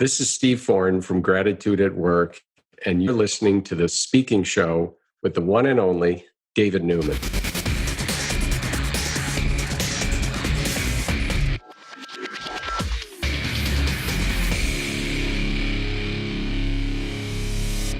This is Steve Foran from Gratitude at Work, and you're listening to the speaking show with the one and only David Newman.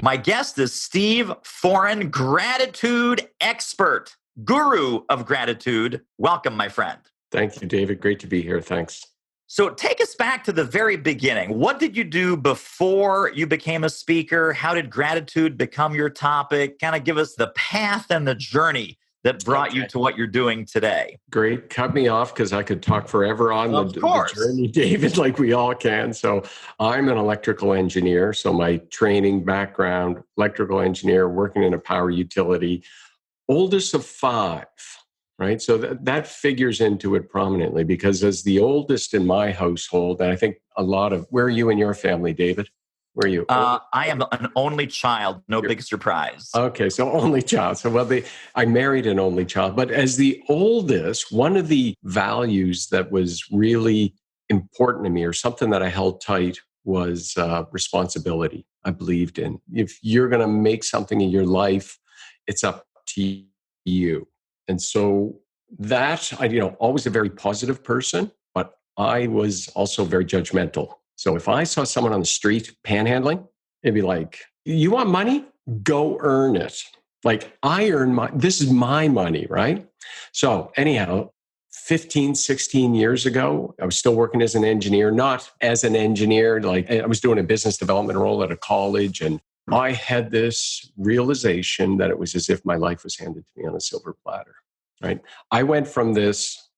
My guest is Steve Foran, gratitude expert, guru of gratitude. Welcome, my friend. Thank you, David. Great to be here. Thanks. So take us back to the very beginning. What did you do before you became a speaker? How did gratitude become your topic? Kind of give us the path and the journey that brought you to what you're doing today. Great. Cut me off because I could talk forever on the journey, David, like we all can. So I'm an electrical engineer. So my training background, electrical engineer, working in a power utility, oldest of five. Right. So that figures into it prominently because as the oldest in my household, and I think where are you in your family, David? Where are you? I am an only child. No big surprise. Okay. So only child. So I married an only child, but as the oldest, one of the values that was really important to me or something that I held tight was responsibility. I believed in. If you're going to make something in your life, it's up to you. And so that, always a very positive person, but I was also very judgmental. So if I saw someone on the street panhandling, it'd be like, you want money? Go earn it. Like this is my money, right? So anyhow, 15, 16 years ago, I was still working as an engineer, not as an engineer, like I was doing a business development role at a college. And I had this realization that it was as if my life was handed to me on a silver platter, right? I went from this,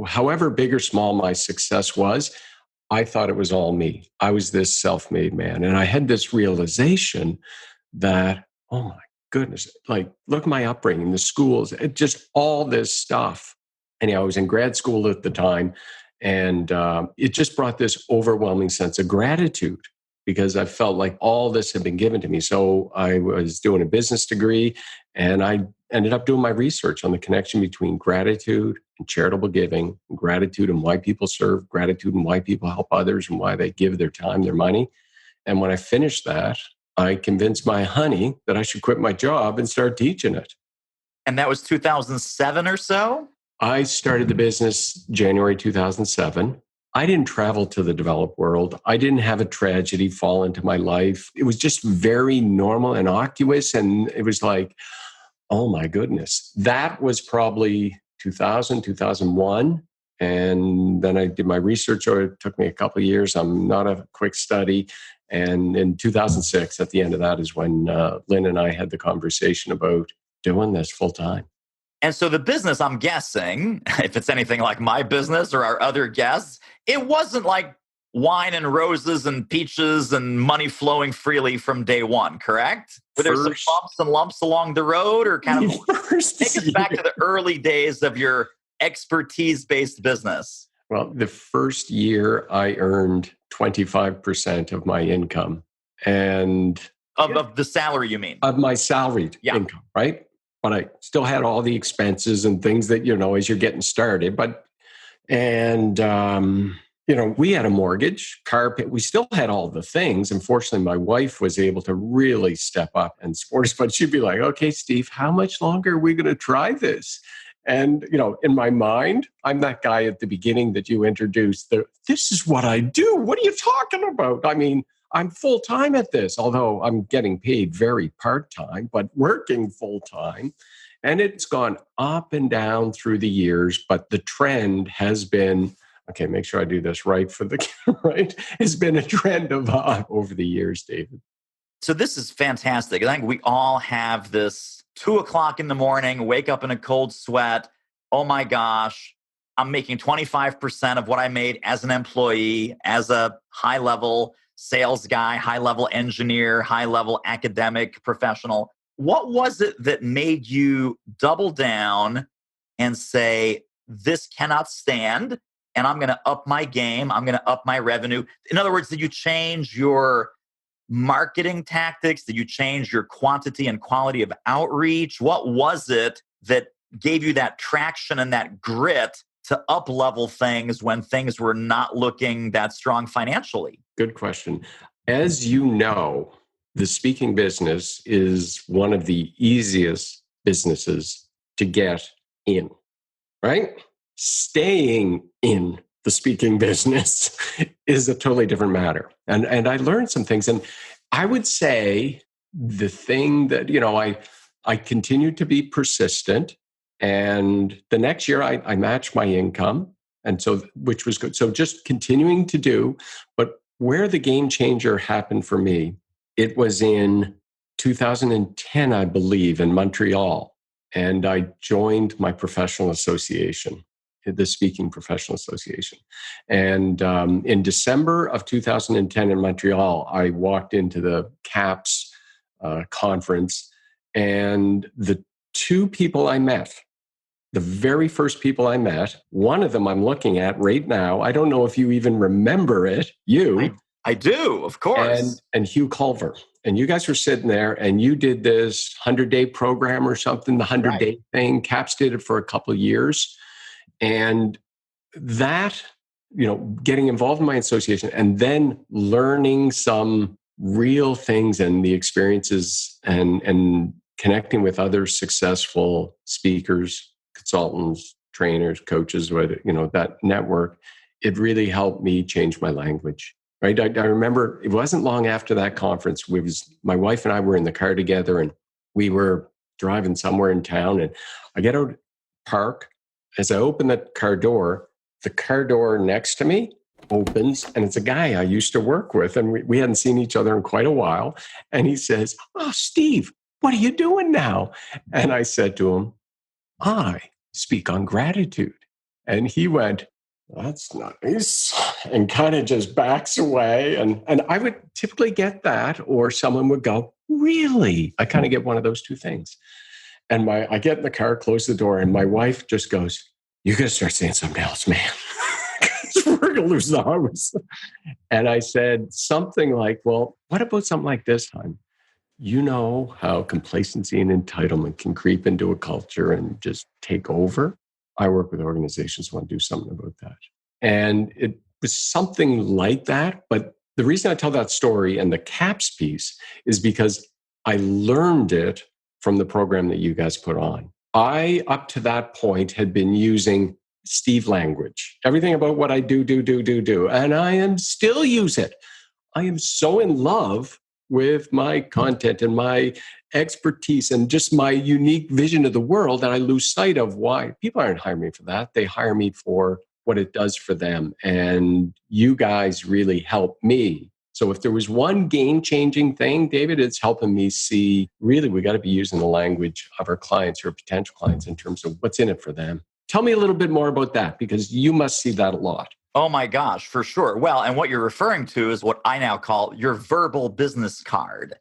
however big or small my success was, I thought it was all me. I was this self-made man. And I had this realization that, oh my goodness, like look at my upbringing, the schools, just all this stuff. Anyhow, I was in grad school at the time, and it just brought this overwhelming sense of gratitude, because I felt like all this had been given to me. So I was doing a business degree, and I ended up doing my research on the connection between gratitude and charitable giving, and gratitude and why people serve, gratitude and why people help others, and why they give their time, their money. And when I finished that, I convinced my honey that I should quit my job and start teaching it. And that was 2007 or so? I started the business January 2007. I didn't travel to the developed world. I didn't have a tragedy fall into my life. It was just very normal, innocuous. And it was like, oh my goodness. That was probably 2000, 2001. And then I did my research. It took me a couple of years. I'm not a quick study. And in 2006, at the end of that is when Lynn and I had the conversation about doing this full time. And so the business, I'm guessing, if it's anything like my business or our other guests, it wasn't like wine and roses and peaches and money flowing freely from day one, correct? Were there some bumps and lumps along the road, or kind of take us back to the early days of your expertise-based business? Well, the first year I earned 25% of my income. And of the salary, you mean? Of my salaried income, right? But I still had all the expenses and things that, as you're getting started. We had a mortgage, carpet. We still had all the things. Unfortunately, my wife was able to really step up and support us. But she'd be like, okay, Steve, how much longer are we going to try this? And, in my mind, I'm that guy at the beginning that you introduced. This is what I do. What are you talking about? I mean, I'm full-time at this, although I'm getting paid very part-time, but working full-time. And it's gone up and down through the years, but the trend has been, okay, make sure I do this right for the right. It's been a trend of up over the years, David. So this is fantastic. I think we all have this 2:00 in the morning, wake up in a cold sweat. Oh my gosh, I'm making 25% of what I made as an employee, as a high-level sales guy, high-level engineer, high-level academic professional. What was it that made you double down and say, this cannot stand, and I'm going to up my game, I'm going to up my revenue? In other words, did you change your marketing tactics? Did you change your quantity and quality of outreach? What was it that gave you that traction and that grit to up-level things when things were not looking that strong financially? Good question. As you know, the speaking business is one of the easiest businesses to get in, right? Staying in the speaking business is a totally different matter. And I learned some things. And I would say the thing that, I continued to be persistent. And the next year I matched my income. And so, which was good. So just continuing to do, but where the game changer happened for me, it was in 2010, I believe, in Montreal. And I joined my professional association, the Speaking Professional Association. And in December of 2010 in Montreal, I walked into the CAPS conference, and the two people I met, the very first people I met, one of them I'm looking at right now. I don't know if you even remember it. I do, of course. And Hugh Culver. And you guys were sitting there and you did this 100-day program or something, the 100-day thing. CAPS did it for a couple of years. And that, getting involved in my association and then learning some real things and the experiences and connecting with other successful speakers, consultants, trainers, coaches, whether, that network, it really helped me change my language. Right. I remember it wasn't long after that conference. My wife and I were in the car together and we were driving somewhere in town, and I get out, park. As I open the car door next to me opens, and it's a guy I used to work with, and we hadn't seen each other in quite a while. And he says, "Oh, Steve, what are you doing now?" And I said to him, "I speak on gratitude." And he went, "That's nice," and kind of just backs away. And I would typically get that, or someone would go, "Really?" I kind of get one of those two things. And I get in the car, close the door, and my wife just goes, "You got to start saying something else, man. We're going to lose the house." And I said something like, "Well, what about something like this, hon? You know how complacency and entitlement can creep into a culture and just take over. I work with organizations who want to do something about that." And it was something like that. But the reason I tell that story and the CAPS piece is because I learned it from the program that you guys put on. I, up to that point, had been using Steve language, everything about what I do. And I am still use it. I am so in love with my content and my expertise and just my unique vision of the world that I lose sight of why people aren't hiring me for that. They hire me for what it does for them. And you guys really help me. So if there was one game-changing thing, David, it's helping me see, really, we got to be using the language of our clients or potential clients in terms of what's in it for them. Tell me a little bit more about that, because you must see that a lot. Oh my gosh, for sure. Well, and what you're referring to is what I now call your verbal business card.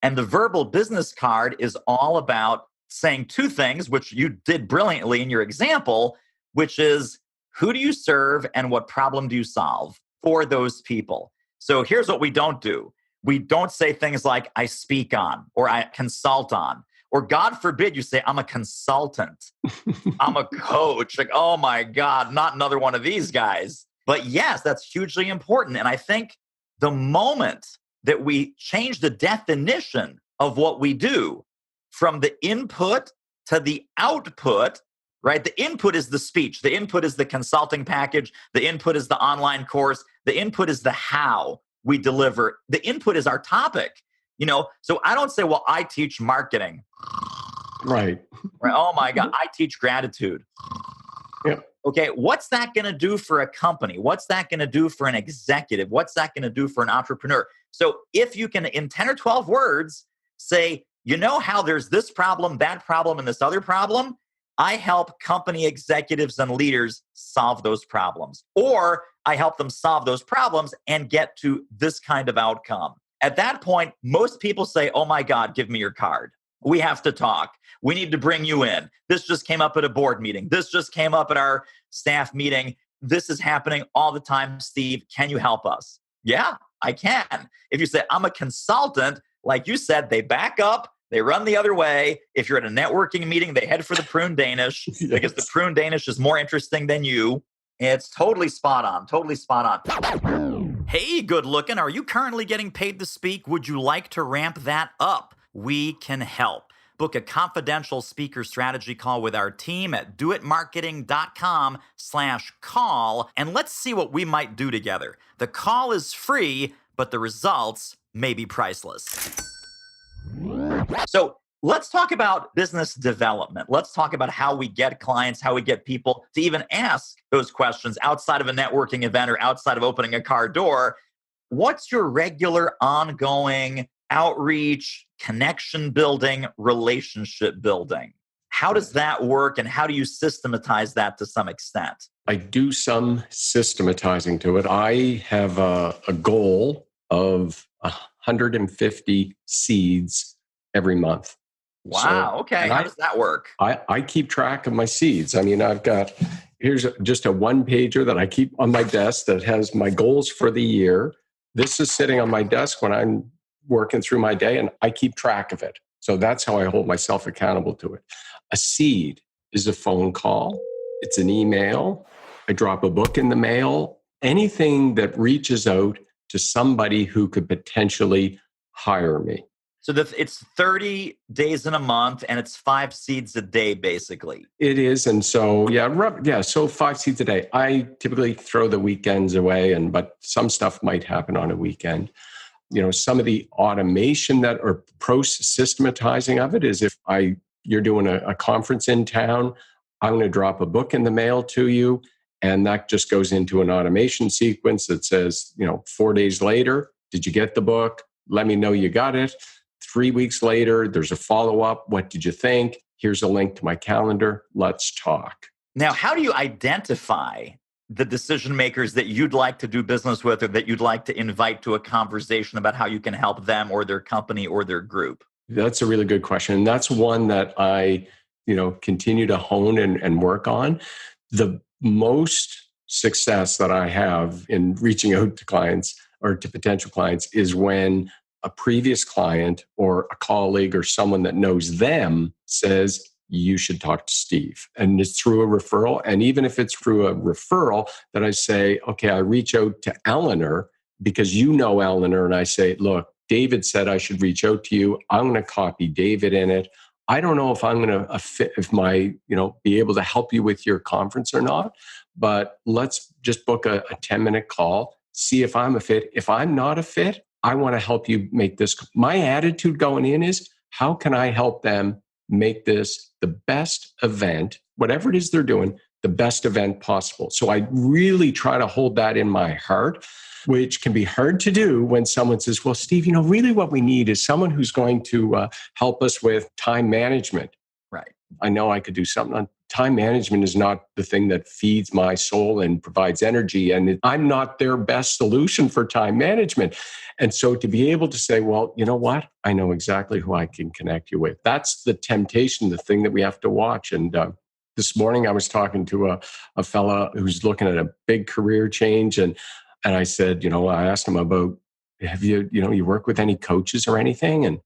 And the verbal business card is all about saying two things, which you did brilliantly in your example, which is, who do you serve and what problem do you solve for those people? So here's what we don't do. We don't say things like, I speak on, or I consult on, or God forbid you say, I'm a consultant, I'm a coach. Like, oh my God, not another one of these guys. But yes, that's hugely important. And I think the moment that we change the definition of what we do from the input to the output, right? The input is the speech. The input is the consulting package. The input is the online course. The input is the how we deliver. The input is our topic, So I don't say, well, I teach marketing. Right. Oh my God, I teach gratitude. Yeah. Okay, what's that going to do for a company? What's that going to do for an executive? What's that going to do for an entrepreneur? So if you can, in 10 or 12 words, say, how there's this problem, that problem, and this other problem, I help company executives and leaders solve those problems. Or I help them solve those problems and get to this kind of outcome. At that point, most people say, oh my God, give me your card. We have to talk. We need to bring you in. This just came up at a board meeting. This just came up at our staff meeting. This is happening all the time. Steve, can you help us? Yeah, I can. If you say, I'm a consultant, like you said, they back up. They run the other way. If you're at a networking meeting, they head for the prune Danish because the prune Danish is more interesting than you. It's totally spot on. Totally spot on. Hey, good looking. Are you currently getting paid to speak? Would you like to ramp that up? We can help. Book a confidential speaker strategy call with our team at doitmarketing.com/call, and let's see what we might do together. The call is free, but the results may be priceless. So let's talk about business development. Let's talk about how we get clients, how we get people to even ask those questions outside of a networking event or outside of opening a car door. What's your regular, ongoing outreach, connection building, relationship building? How does that work, and how do you systematize that to some extent? I do some systematizing to it. I have a goal of 150 seeds every month. Wow. Okay. How does that work? I keep track of my seeds. I mean, here's just a one pager that I keep on my desk that has my goals for the year. This is sitting on my desk when I'm working through my day, and I keep track of it. So that's how I hold myself accountable to it. A seed is a phone call. It's an email. I drop a book in the mail. Anything that reaches out to somebody who could potentially hire me. So it's 30 days in a month, and it's 5 seeds a day, basically. It is. And so, so 5 seeds a day. I typically throw the weekends away, but some stuff might happen on a weekend. Some of the automation or systematizing of it is if you're doing a conference in town, I'm going to drop a book in the mail to you, and that just goes into an automation sequence that says, 4 days later, did you get the book? Let me know you got it. 3 weeks later, there's a follow-up. What did you think? Here's a link to my calendar. Let's talk. Now, how do you identify the decision makers that you'd like to do business with, or that you'd like to invite to a conversation about how you can help them or their company or their group? That's a really good question. And that's one that I, continue to hone and work on. The most success that I have in reaching out to clients or to potential clients is when a previous client or a colleague or someone that knows them says, you should talk to Steve. And it's through a referral. And even if it's through a referral that I say, okay, I reach out to Eleanor because you know Eleanor. And I say, look, David said I should reach out to you. I'm going to copy David in it. I don't know if I'm going to be able to help you with your conference or not, but let's just book a 10-minute call, see if I'm a fit. If I'm not a fit, I want to help you make this. My attitude going in is, how can I help them make this the best event, whatever it is they're doing, the best event possible? So I really try to hold that in my heart, which can be hard to do when someone says, well, Steve, really what we need is someone who's going to help us with time management. Right. I know I could do something on time management is not the thing that feeds my soul and provides energy. And I'm not their best solution for time management. And so to be able to say, well, you know what? I know exactly who I can connect you with. That's the temptation, the thing that we have to watch. And this morning I was talking to a fella who's looking at a big career change. And I said, I asked him about, have you work with any coaches or anything? And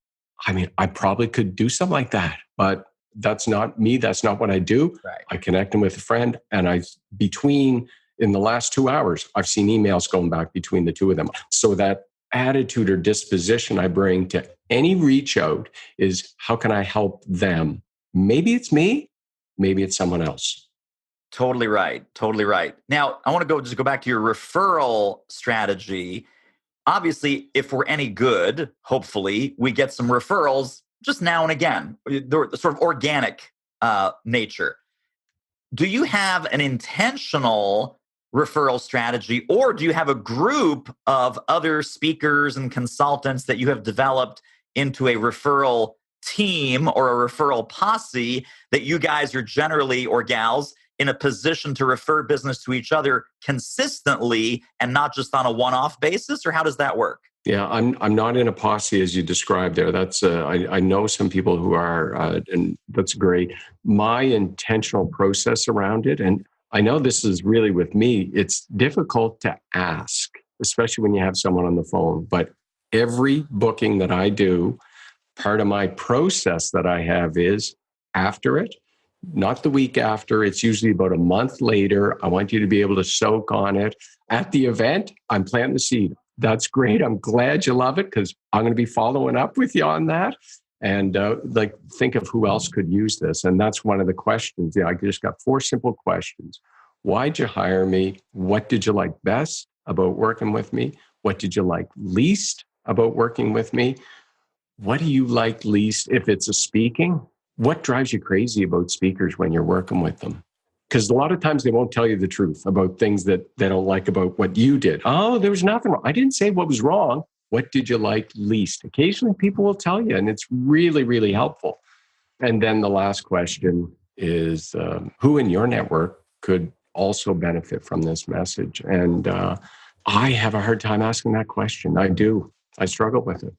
I probably could do something like that, but that's not me. That's not what I do. Right. I connect him with a friend, and in the last 2 hours, I've seen emails going back between the two of them. So that attitude or disposition I bring to any reach out is, how can I help them? Maybe it's me, maybe it's someone else. Totally right. Totally right. Now, I want to go back to your referral strategy. Obviously, if we're any good, hopefully, we get some referrals just now and again, the sort of organic nature. Do you have an intentional referral strategy, or do you have a group of other speakers and consultants that you have developed into a referral team or a referral posse that you guys are generally, or gals, in a position to refer business to each other consistently and not just on a one-off basis? Or how does that work? Yeah, I'm not in a posse as you described there. That's I know some people who are, and that's great. My intentional process around it, and I know this is really with me, it's difficult to ask, especially when you have someone on the phone. But every booking that I do, part of my process that I have is after it, not the week after. It's usually about a month later. I want you to be able to soak on it. At the event, I'm planting the seed. That's great. I'm glad you love it because I'm going to be following up with you on that. And think of who else could use this. And that's one of the questions. I just got 4 simple questions. Why'd you hire me? What did you like best about working with me? What did you like least about working with me? What do you like least if it's a speaking? What drives you crazy about speakers when you're working with them? Because a lot of times they won't tell you the truth about things that they don't like about what you did. Oh, there was nothing wrong. I didn't say what was wrong. What did you like least? Occasionally people will tell you, and it's really, really helpful. And then the last question is, who in your network could also benefit from this message? And I have a hard time asking that question. I do. I struggle with it.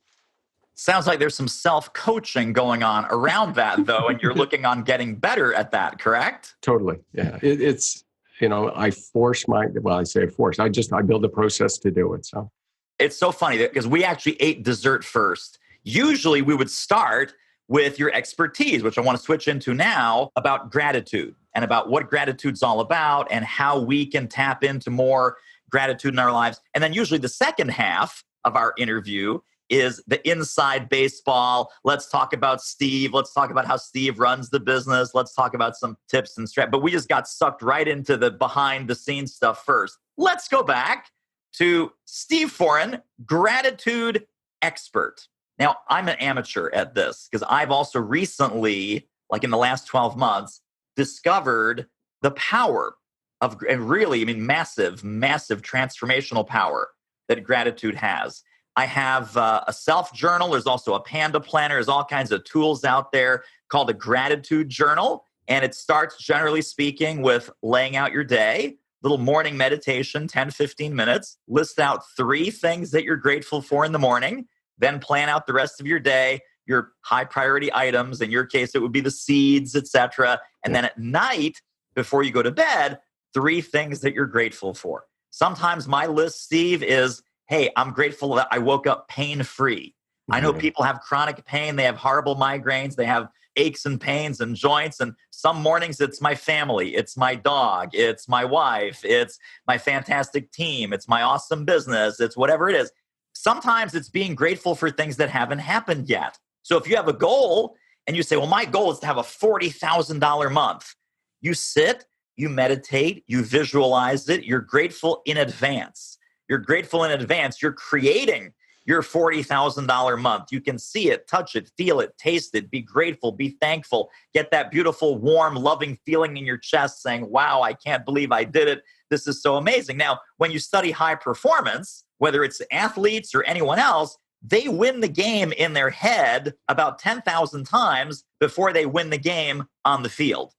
Sounds like there's some self-coaching going on around that, though, and you're looking on getting better at that, correct? Totally. Yeah. It's, I force I say force. I build a process to do it. So it's so funny because we actually ate dessert first. Usually we would start with your expertise, which I want to switch into now, about gratitude and about what gratitude's all about and how we can tap into more gratitude in our lives. And then usually the second half of our interview is the inside baseball. Let's talk about Steve. Let's talk about how Steve runs the business. Let's talk about some tips and strategies. But we just got sucked right into the behind the scenes stuff first. Let's go back to Steve Foran, gratitude expert. Now, I'm an amateur at this because I've also recently, like in the last 12 months, discovered the power of, and really, massive, massive transformational power that gratitude has. I have a self-journal. There's also a Panda planner. There's all kinds of tools out there called a gratitude journal. And it starts, generally speaking, with laying out your day, little morning meditation, 10, 15 minutes. List out 3 things that you're grateful for in the morning. Then plan out the rest of your day, your high priority items. In your case, it would be the seeds, etc. And then at night, before you go to bed, 3 things that you're grateful for. Sometimes my list, Steve, is, hey, I'm grateful that I woke up pain-free. I know people have chronic pain. They have horrible migraines. They have aches and pains and joints. And some mornings it's my family. It's my dog. It's my wife. It's my fantastic team. It's my awesome business. It's whatever it is. Sometimes it's being grateful for things that haven't happened yet. So if you have a goal and you say, well, my goal is to have a $40,000 month, you sit, you meditate, you visualize it. You're grateful in advance. You're grateful in advance. You're creating your $40,000 month. You can see it, touch it, feel it, taste it, be grateful, be thankful, get that beautiful, warm, loving feeling in your chest saying, wow, I can't believe I did it. This is so amazing. Now, when you study high performance, whether it's athletes or anyone else, they win the game in their head about 10,000 times before they win the game on the field.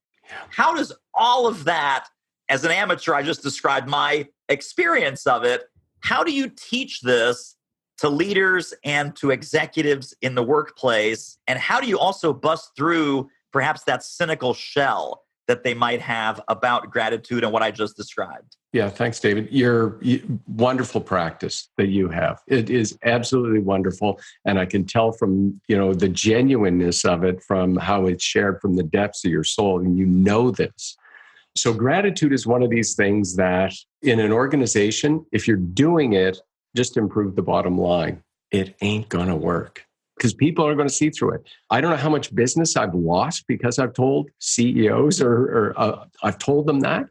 How does all of that, as an amateur, I just described my experience of it, how do you teach this to leaders and to executives in the workplace? And how do you also bust through perhaps that cynical shell that they might have about gratitude and what I just described? Yeah, thanks, David. Wonderful practice that you have. It is absolutely wonderful. And I can tell from, the genuineness of it, from how it's shared from the depths of your soul. And you know this. So gratitude is one of these things that in an organization, if you're doing it, just to improve the bottom line, it ain't going to work because people are going to see through it. I don't know how much business I've lost because I've told CEOs or I've told them that.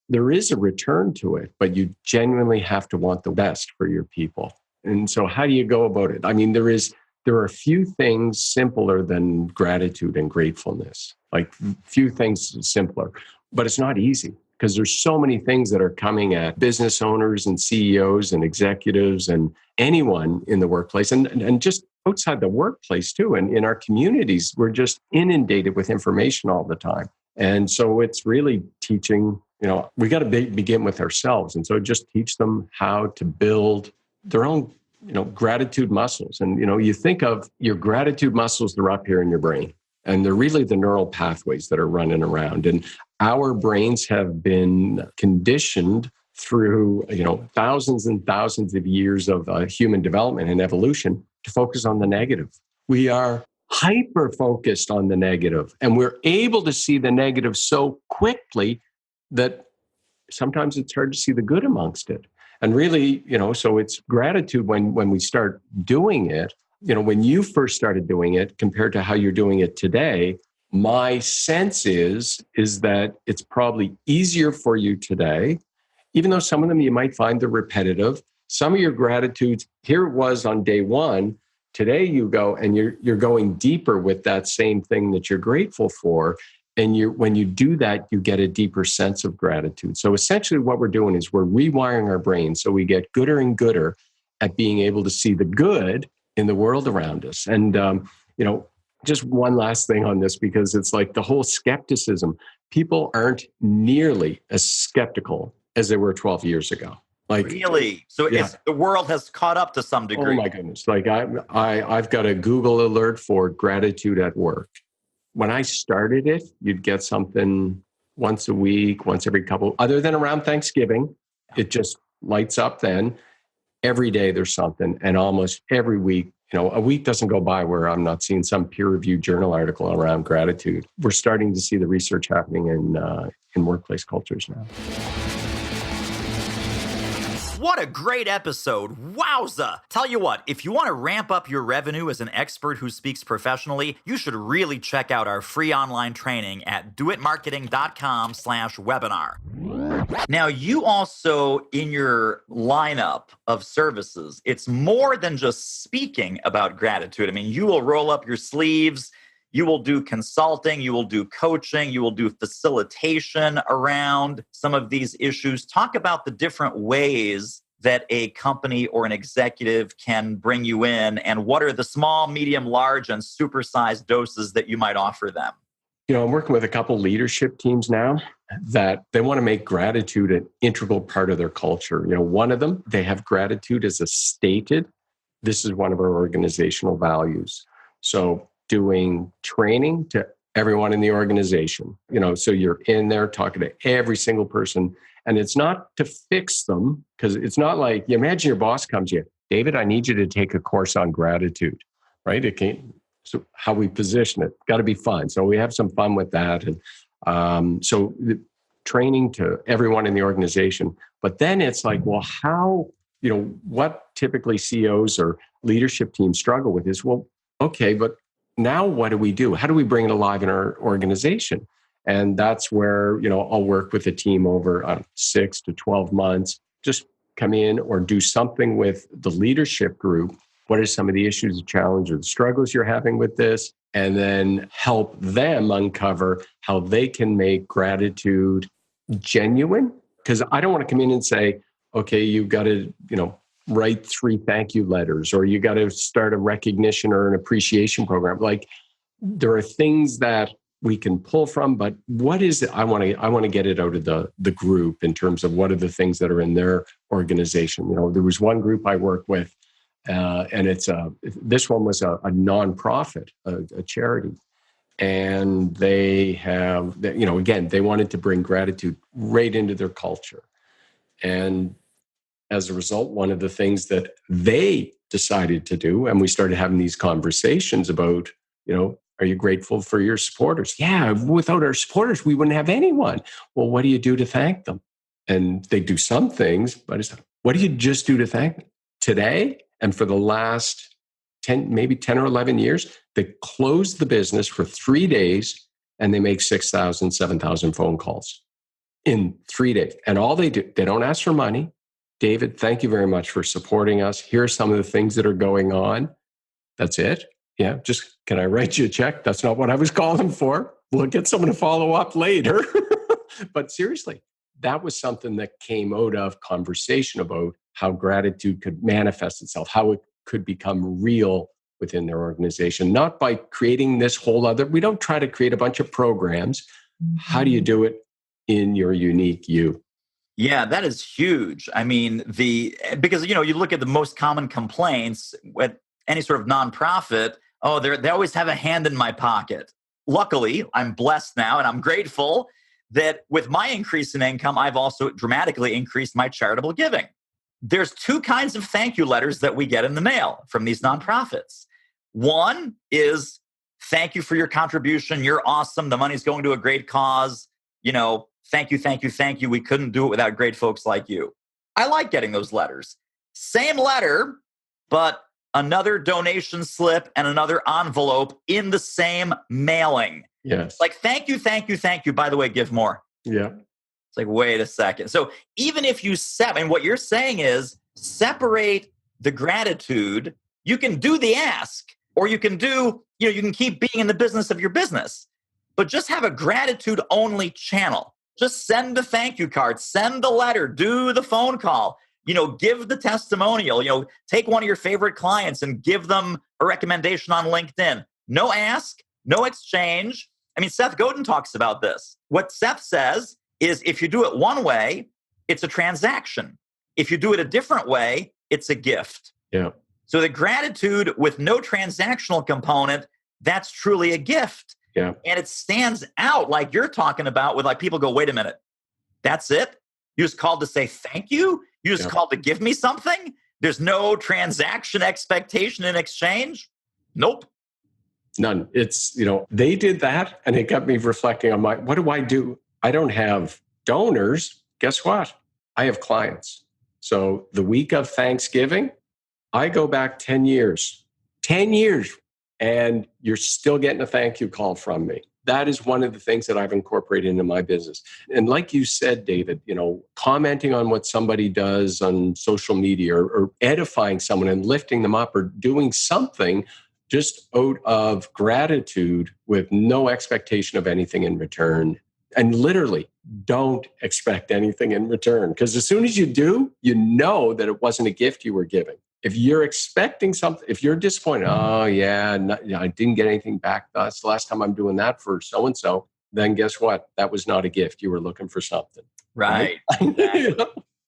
There is a return to it, but you genuinely have to want the best for your people. And so how do you go about it? There are a few things simpler than gratitude and gratefulness, like few things simpler, but it's not easy because there's so many things that are coming at business owners and CEOs and executives and anyone in the workplace and just outside the workplace too. And in our communities, we're just inundated with information all the time. And so it's really teaching, we got to begin with ourselves. And so just teach them how to build their own, gratitude muscles. And, you think of your gratitude muscles, they're up here in your brain. And they're really the neural pathways that are running around. And our brains have been conditioned through, thousands and thousands of years of human development and evolution to focus on the negative. We are hyper focused on the negative, and we're able to see the negative so quickly that sometimes it's hard to see the good amongst it. And really, so it's gratitude when we start doing it. When you first started doing it compared to how you're doing it today, my sense is that it's probably easier for you today, even though some of them you might find they're repetitive. Some of your gratitudes, here it was on day one. Today you go and you're going deeper with that same thing that you're grateful for. And when you do that, you get a deeper sense of gratitude. So essentially what we're doing is we're rewiring our brain so we get gooder and gooder at being able to see the good in the world around us. And, just one last thing on this, because it's like the whole skepticism. People aren't nearly as skeptical as they were 12 years ago. Like, really? So yeah. the world has caught up to some degree. Oh my goodness. Like I've got a Google alert for gratitude at work. When I started it, you'd get something once a week, once every couple, other than around Thanksgiving. It just lights up then. Every day there's something, and almost every week, a week doesn't go by where I'm not seeing some peer-reviewed journal article around gratitude. We're starting to see the research happening in workplace cultures now. What a great episode. Wowza. Tell you what, if you want to ramp up your revenue as an expert who speaks professionally, you should really check out our free online training at doitmarketing.com/webinar. Now, you also, in your lineup of services, it's more than just speaking about gratitude. I mean, you will roll up your sleeves. You will do consulting, you will do coaching, you will do facilitation around some of these issues. Talk about the different ways that a company or an executive can bring you in, and what are the small, medium, large, and supersized doses that you might offer them? I'm working with a couple leadership teams now that they want to make gratitude an integral part of their culture. One of them, they have gratitude as a stated, this is one of our organizational values. So doing training to everyone in the organization, so you're in there talking to every single person, and it's not to fix them, because it's not like, you imagine your boss comes to you, David, I need you to take a course on gratitude, right? It can't, so how we position it, got to be fun. So we have some fun with that. And so the training to everyone in the organization, but then it's like, well, how, what typically CEOs or leadership teams struggle with is, well, okay, but now what do we do? How do we bring it alive in our organization? And that's where, I'll work with a team over 6 to 12 months, just come in or do something with the leadership group. What are some of the issues, the challenges, the struggles you're having with this? And then help them uncover how they can make gratitude genuine. Because I don't want to come in and say, okay, you've got to, write 3 thank you letters, or you got to start a recognition or an appreciation program. Like, there are things that we can pull from, but what is it? I want to get it out of the group in terms of what are the things that are in their organization. There was one group I worked with, and this one was a nonprofit, a charity. And they have, again, they wanted to bring gratitude right into their culture. And as a result, one of the things that they decided to do, and we started having these conversations about, are you grateful for your supporters? Yeah, without our supporters, we wouldn't have anyone. Well, what do you do to thank them? And they do some things, but what do you just do to thank them? Today, and for the last 10 or 11 years, they closed the business for 3 days, and they make 6,000, 7,000 phone calls in 3 days. And all they do, they don't ask for money. David, thank you very much for supporting us. Here are some of the things that are going on. That's it. Yeah, just, can I write you a check? That's not what I was calling for. We'll get someone to follow up later. But seriously, that was something that came out of conversation about how gratitude could manifest itself, how it could become real within their organization, not by creating this whole other, we don't try to create a bunch of programs. How do you do it in your unique you? Yeah, that is huge. I mean, because you look at the most common complaints with any sort of nonprofit. Oh, they always have a hand in my pocket. Luckily, I'm blessed now, and I'm grateful that with my increase in income, I've also dramatically increased my charitable giving. There's 2 kinds of thank you letters that we get in the mail from these nonprofits. One is thank you for your contribution. You're awesome. The money's going to a great cause. Thank you, thank you, thank you. We couldn't do it without great folks like you. I like getting those letters. Same letter, but another donation slip and another envelope in the same mailing. Yes. Like, thank you, thank you, thank you. By the way, give more. Yeah. It's like, wait a second. So even if you and what you're saying is separate the gratitude. You can do the ask, or you can do, you can keep being in the business of your business, but just have a gratitude only channel. Just send the thank you card, send the letter, do the phone call, give the testimonial, take one of your favorite clients and give them a recommendation on LinkedIn. No ask, no exchange. I mean, Seth Godin talks about this. What Seth says is if you do it one way, it's a transaction. If you do it a different way, it's a gift. Yeah. So the gratitude with no transactional component, that's truly a gift. Yeah. And it stands out like you're talking about with like people go, wait a minute, that's it? You just called to say thank you? You just called to give me something? There's no transaction expectation in exchange? Nope. None. It's, they did that and it got me reflecting on what do I do? I don't have donors. Guess what? I have clients. So the week of Thanksgiving, I go back 10 years, and you're still getting a thank you call from me. That is one of the things that I've incorporated into my business. And like you said, David, commenting on what somebody does on social media or edifying someone and lifting them up or doing something just out of gratitude with no expectation of anything in return. And literally, don't expect anything in return. Because as soon as you do, you know that it wasn't a gift you were giving. If you're expecting something, if you're disappointed, I didn't get anything back. That's the last time I'm doing that for so-and-so. Then guess what? That was not a gift. You were looking for something. Right. Exactly.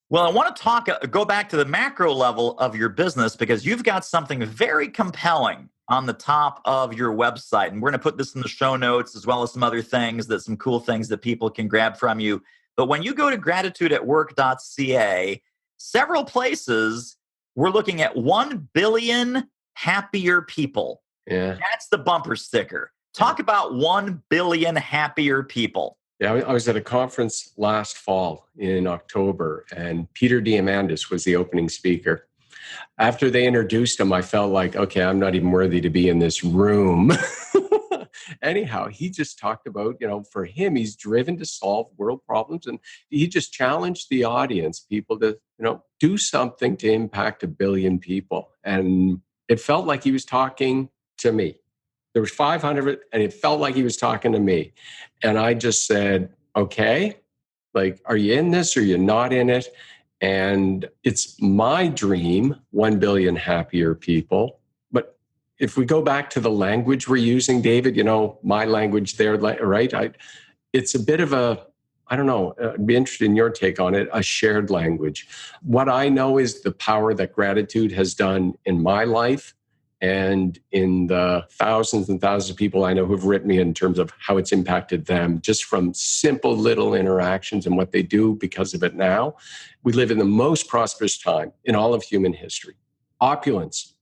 Well, I want to go back to the macro level of your business because you've got something very compelling on the top of your website. And we're going to put this in the show notes as well as some other things, some cool things that people can grab from you. But when you go to gratitudeatwork.ca, several places, we're looking at 1 billion happier people. Yeah. That's the bumper sticker. Talk about 1 billion happier people. Yeah, I was at a conference last fall in October, and Peter Diamandis was the opening speaker. After they introduced him, I felt like, okay, I'm not even worthy to be in this room. Anyhow, he just talked about, for him, he's driven to solve world problems. And he just challenged the audience, people to, do something to impact 1 billion people. And it felt like he was talking to me. There was 500, and it felt like he was talking to me. And I just said, okay, like, are you in this or you're not in it? And it's my dream, 1 billion happier people. But if we go back to the language we're using, David, my language there, right? It's a bit of I don't know, I'd be interested in your take on it, a shared language. What I know is the power that gratitude has done in my life and in the thousands and thousands of people I know who've written me in terms of how it's impacted them, just from simple little interactions and what they do because of it now. We live in the most prosperous time in all of human history. Opulence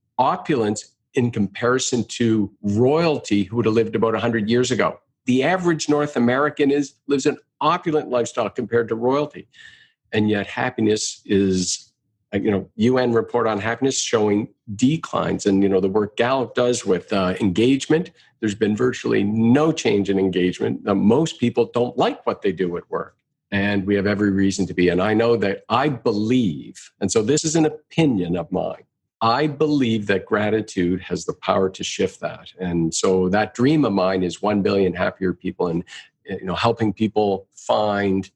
in comparison to royalty who would have lived about 100 years ago. The average North American lives an opulent lifestyle compared to royalty. And yet happiness is, UN report on happiness showing declines. And, the work Gallup does with engagement, there's been virtually no change in engagement. Most people don't like what they do at work. And we have every reason to be. And I know that I believe, and so this is an opinion of mine, I believe that gratitude has the power to shift that. And so that dream of mine is 1 billion happier people and, helping people find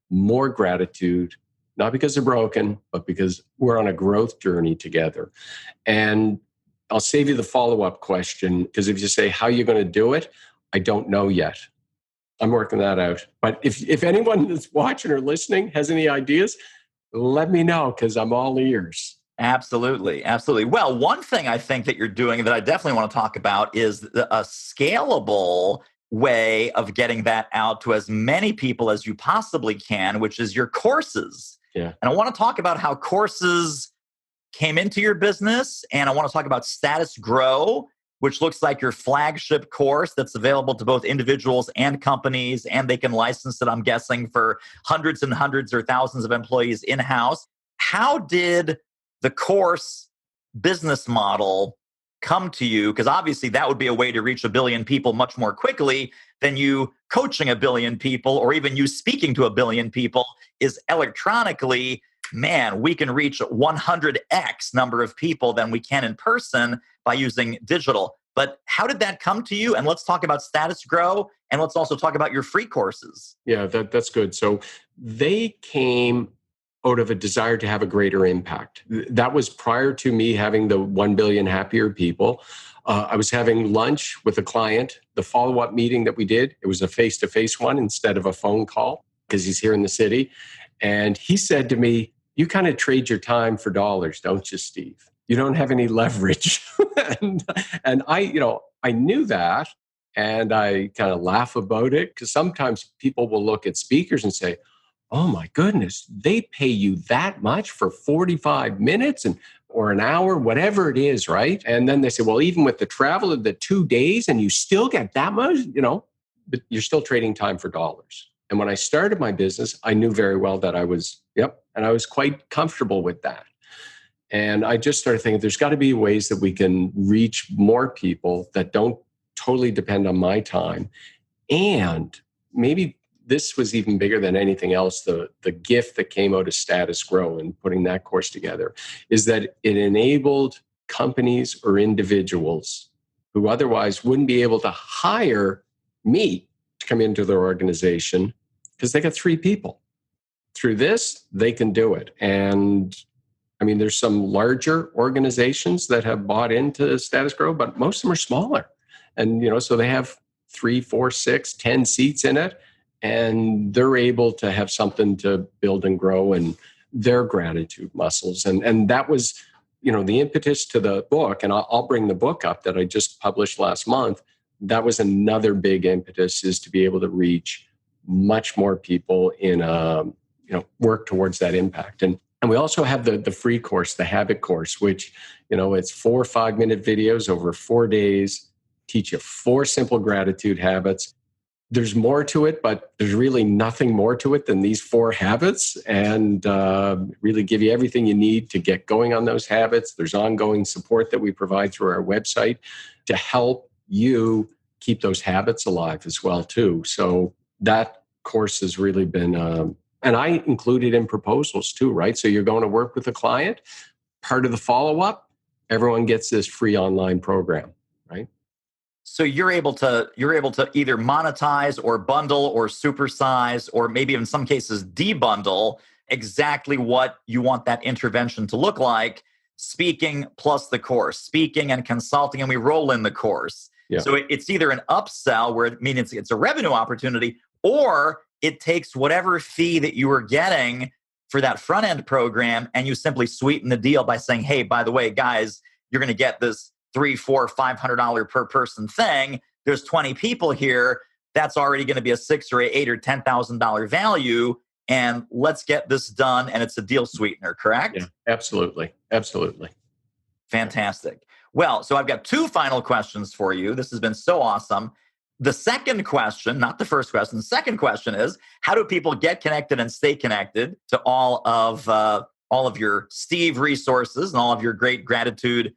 more gratitude, not because they're broken, but because we're on a growth journey together. And I'll save you the follow-up question, because if you say, how are you going to do it? I don't know yet. I'm working that out. But if anyone that's watching or listening has any ideas, let me know, because I'm all ears. Absolutely. Absolutely. Well, one thing I think that you're doing that I definitely want to talk about is a scalable way of getting that out to as many people as you possibly can, which is your courses. Yeah. And I want to talk about how courses came into your business, and I want to talk about Status Grow, which looks like your flagship course that's available to both individuals and companies, and they can license it, I'm guessing, for hundreds and hundreds or thousands of employees in-house. How did the course business model come to you? Because obviously that would be a way to reach 1 billion people much more quickly than you coaching 1 billion people, or even you speaking to 1 billion people is electronically. Man, we can reach 100x number of people than we can in person by using digital. But how did that come to you? And let's talk about Status Grow, and let's also talk about your free courses. Yeah, that's good. So they came out of a desire to have a greater impact. That was prior to me having the 1 billion happier people. I was having lunch with a client. The follow-up meeting that we did, it was a face-to-face one instead of a phone call because he's here in the city. And he said to me, "You kind of trade your time for dollars, don't you, Steve? You don't have any leverage." and I knew that, and I kind of laugh about it because sometimes people will look at speakers and say, "Oh my goodness, they pay you that much for 45 minutes or an hour, whatever it is, right?" And then they say, "Well, even with the travel of the 2 days and you still get that much, but you're still trading time for dollars." And when I started my business, I knew very well that I was quite comfortable with that. And I just started thinking there's got to be ways that we can reach more people that don't totally depend on my time. And maybe this was even bigger than anything else. The gift that came out of Status Grow and putting that course together is that it enabled companies or individuals who otherwise wouldn't be able to hire me to come into their organization because they got 3 people. Through this, they can do it. And I mean, there's some larger organizations that have bought into Status Grow, but most of them are smaller. And, so they have 3, 4, 6, 10 seats in it. And they're able to have something to build and grow and their gratitude muscles. And that was, the impetus to the book. And I'll bring the book up that I just published last month. That was another big impetus, is to be able to reach much more people in work towards that impact. And we also have the free course, the habit course, which, it's 4 or 5 minute videos over 4 days, teach you 4 simple gratitude habits. There's more to it, but there's really nothing more to it than these 4 habits, and really give you everything you need to get going on those habits. There's ongoing support that we provide through our website to help you keep those habits alive as well, too. So that course has really been, and I include it in proposals too, right? So you're going to work with a client, part of the follow-up, everyone gets this free online program, right? So you're able to either monetize or bundle or supersize, or maybe in some cases debundle exactly what you want that intervention to look like. Speaking plus the course, speaking and consulting, and we roll in the course. Yeah. So it's either an upsell, where it's a revenue opportunity, or it takes whatever fee that you were getting for that front end program, and you simply sweeten the deal by saying, "Hey, by the way, guys, you're going to get this $300, $400, $500 per person thing. There's 20 people here. That's already going to be a $6,000 or $8,000 or $10,000 value. And let's get this done." And it's a deal sweetener, correct? Yeah, absolutely. Absolutely. Fantastic. Well, so I've got 2 final questions for you. This has been so awesome. The second question, not the first question, the second question is, how do people get connected and stay connected to all of your Steve resources and all of your great gratitude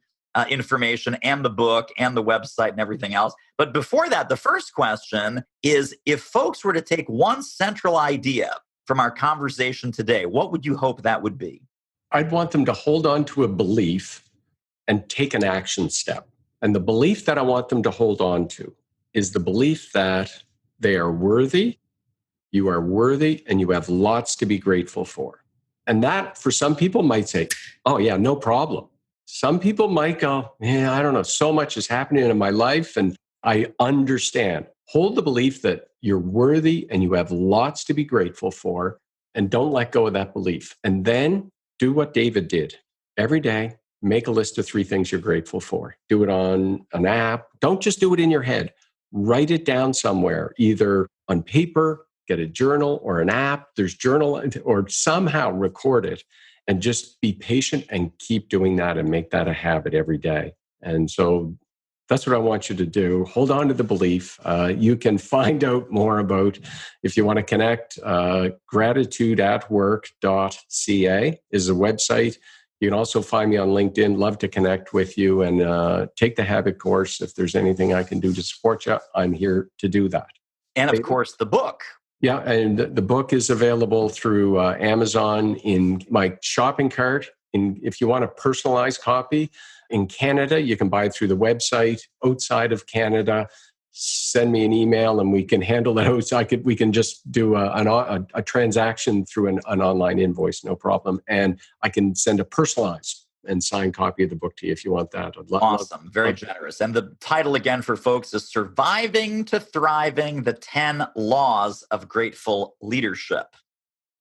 information and the book and the website and everything else? But before that, the first question is, if folks were to take one central idea from our conversation today, what would you hope that would be? I'd want them to hold on to a belief and take an action step. And the belief that I want them to hold on to is the belief that they are worthy, you are worthy, and you have lots to be grateful for. And that, for some people, might say, "Oh yeah, no problem." Some people might go, "Yeah, I don't know, so much is happening in my life and I understand." Hold the belief that you're worthy and you have lots to be grateful for, and don't let go of that belief. And then do what David did. Every day, make a list of 3 things you're grateful for. Do it on an app. Don't just do it in your head. Write it down somewhere, either on paper, get a journal or an app. There's journal, or somehow record it. And just be patient and keep doing that and make that a habit every day. And so That's what I want you to do. Hold on to the belief. You can find out more about, if you want to connect, gratitudeatwork.ca is a website. You can also find me on LinkedIn. Love to connect with you and take the habit course. If there's anything I can do to support you, I'm here to do that. And of course, the book. Yeah, and the book is available through Amazon in my shopping cart. If you want a personalized copy in Canada, you can buy it through the website. Outside of Canada, send me an email and we can handle that. We can just do a transaction through an online invoice, no problem. And I can send a personalized and signed copy of the book to you if you want that. Awesome. Very generous. And the title again for folks is Surviving to Thriving, the 10 Laws of Grateful Leadership.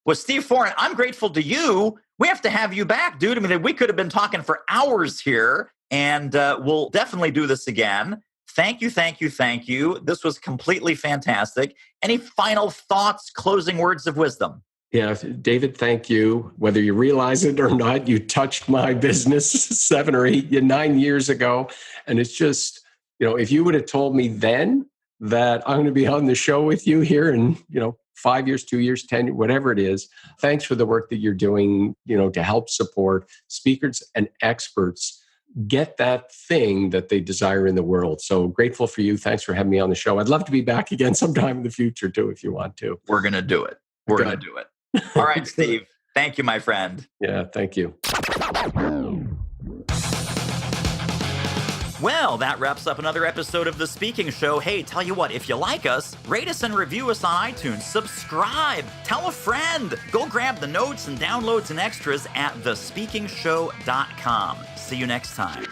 Well, Steve Foran, I'm grateful to you. We have to have you back, dude. I mean, we could have been talking for hours here, and we'll definitely do this again. Thank you, thank you, thank you. This was completely fantastic. Any final thoughts, closing words of wisdom? Yeah, David, thank you. Whether you realize it or not, you touched my business 7 or 8, 9 years ago. And it's just, if you would have told me then that I'm going to be on the show with you here in, 5 years, 2 years, 10, whatever it is, thanks for the work that you're doing, to help support speakers and experts get that thing that they desire in the world. So grateful for you. Thanks for having me on the show. I'd love to be back again sometime in the future too, if you want to. We're going to do it. We're going to do it. All right, Steve. Thank you, my friend. Yeah, thank you. Well, that wraps up another episode of The Speaking Show. Hey, tell you what, if you like us, rate us and review us on iTunes. Subscribe. Tell a friend. Go grab the notes and downloads and extras at thespeakingshow.com. See you next time.